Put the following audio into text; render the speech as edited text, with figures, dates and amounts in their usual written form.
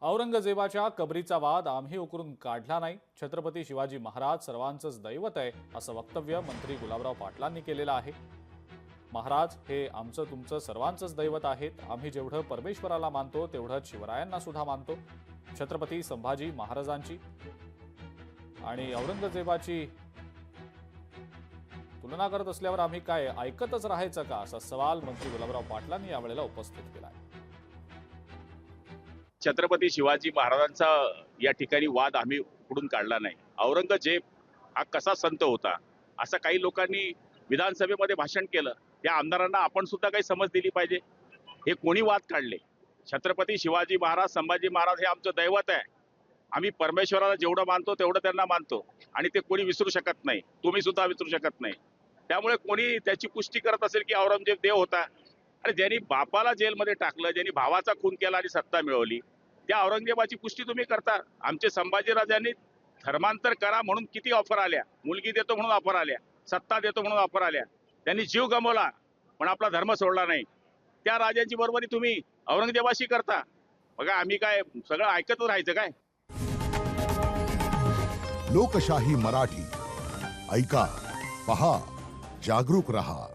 औरंगजेबाच्या कबरीचा वाद आम्ही उकरून काढला नाही. छत्रपती शिवाजी महाराज सर्वांचंच दैवत आहे असं वक्तव्य मंत्री गुलाबराव पाटलांनी केलेलं आहे. महाराज हे आमचं तुमचं सर्वांचंच दैवत आहेत. आम्ही जेवढं परमेश्वराला मानतो तेवढंच शिवरायांना सुद्धा मानतो. छत्रपती संभाजी महाराजांची आणि औरंगजेबाची तुलना करत असल्यावर आम्ही काय ऐकतच राहायचं का, असा सवाल मंत्री गुलाबराव पाटलांनी यावेळेला उपस्थित केला आहे. छत्रपती शिवाजी महाराजांचा या ठिकाणी वाद आम्ही उकडून काढला नाही. औरंगजेब हा कसा संत होता असं काही लोकांनी विधानसभेमध्ये भाषण केलं. त्या आमदारांना आपण सुद्धा काही समज दिली पाहिजे. हे कोणी वाद काढले? छत्रपती शिवाजी महाराज संभाजी महाराज हे आमचं दैवत आहे. आम्ही परमेश्वराला जेवढं मानतो तेवढं त्यांना मानतो आणि ते कोणी विसरू शकत नाही. तुम्ही सुद्धा विसरू शकत नाही. त्यामुळे कोणी त्याची पुष्टी करत असेल की औरंगजेब देव होता आणि ज्यांनी बापाला जेलमध्ये टाकलं, ज्यांनी भावाचा खून केला आणि सत्ता मिळवली, त्या औरंगजेबाची पुष्टी तुम्ही करता. आमचे संभाजीराजांनी धर्मांतर करा म्हणून किती ऑफर आल्या, मुलगी देतो म्हणून ऑफर आल्या, सत्ता देतो म्हणून ऑफर आल्या. त्यांनी जीव गमावला पण आपला धर्म सोडला नाही. त्या राजांची बरोबरी तुम्ही औरंगजेबाशी करता. बघा, आम्ही काय सगळं ऐकतच राहायचं काय? लोकशाही मराठी ऐका, पहा, जागरूक रहा.